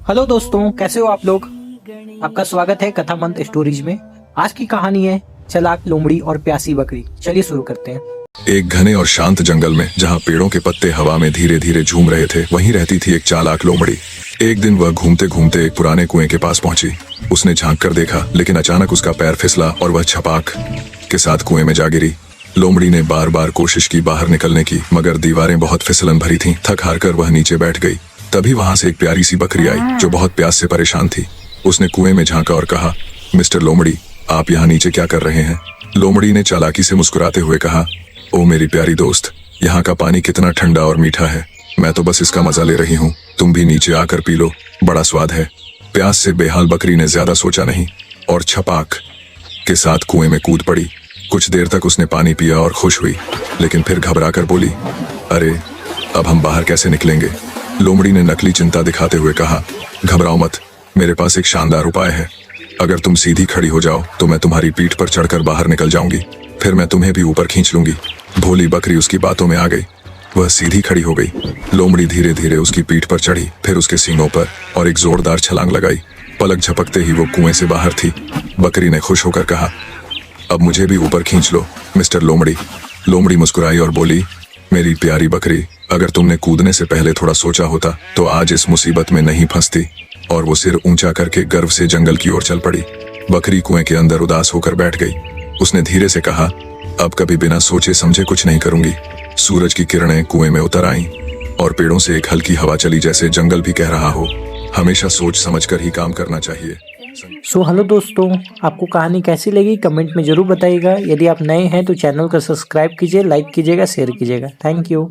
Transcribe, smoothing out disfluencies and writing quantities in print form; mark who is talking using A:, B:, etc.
A: Hello दोस्तों, कैसे हो आप लोग। आपका स्वागत है कथा मंथ स्टोरीज में। आज की कहानी है चालाक लोमड़ी और प्यासी बकरी। चलिए शुरू करते हैं।
B: एक घने और शांत जंगल में जहाँ पेड़ों के पत्ते हवा में धीरे धीरे झूम रहे थे, वहीं रहती थी एक चालाक लोमड़ी। एक दिन वह घूमते घूमते एक पुराने कुएं के पास पहुंची। उसने झांक कर देखा, लेकिन अचानक उसका पैर फिसला और वह छपाक के साथ कुएं में जा गिरी। लोमड़ी ने बार बार कोशिश की बाहर निकलने की, मगर दीवारें बहुत फिसलन भरी थीं। थक हार कर वह नीचे बैठ गई। तभी वहां से एक प्यारी सी बकरी आई जो बहुत प्यास से परेशान थी। उसने कुएं में झांका और कहा, मिस्टर लोमड़ी, आप यहाँ नीचे क्या कर रहे हैं? लोमड़ी ने चालाकी से मुस्कुराते हुए कहा, ओ मेरी प्यारी दोस्त, यहाँ का पानी कितना ठंडा और मीठा है। मैं तो बस इसका मजा ले रही हूँ। तुम भी नीचे आकर पी लो, बड़ा स्वाद है। प्यास से बेहाल बकरी ने ज्यादा सोचा नहीं और छपाक के साथ कुएं में कूद पड़ी। कुछ देर तक उसने पानी पिया और खुश हुई, लेकिन फिर घबरा कर बोली, अरे अब हम बाहर कैसे निकलेंगे? लोमड़ी ने नकली चिंता दिखाते हुए कहा, घबराओ मत, मेरे पास एक शानदार उपाय है। अगर तुम सीधी खड़ी हो जाओ तो मैं तुम्हारी पीठ पर चढ़कर बाहर निकल जाऊंगी, फिर मैं तुम्हें भी ऊपर खींच लूंगी। भोली बकरी उसकी बातों में आ गई। वह सीधी खड़ी हो गई। लोमड़ी धीरे धीरे उसकी पीठ पर चढ़ी, फिर उसके सींगों पर और एक जोरदार छलांग लगाई। पलक झपकते ही वो कुएं से बाहर थी। बकरी ने खुश होकर कहा, अब मुझे भी ऊपर खींच लो मिस्टर लोमड़ी। लोमड़ी मुस्कुराई और बोली, मेरी प्यारी बकरी, अगर तुमने कूदने से पहले थोड़ा सोचा होता तो आज इस मुसीबत में नहीं फंसती। और वो सिर ऊंचा करके गर्व से जंगल की ओर चल पड़ी। बकरी कुएं के अंदर उदास होकर बैठ गई। उसने धीरे से कहा, अब कभी बिना सोचे समझे कुछ नहीं करूंगी। सूरज की किरणें कुएं में उतर आईं और पेड़ों से एक हल्की हवा चली, जैसे जंगल भी कह रहा हो, हमेशा सोच समझकर ही काम करना चाहिए।
A: हेलो दोस्तों, आपको कहानी कैसी लगी कमेंट में जरूर बताइएगा। यदि आप नए हैं तो चैनल को सब्सक्राइब कीजिए, लाइक कीजिएगा, शेयर कीजिएगा। Thank you.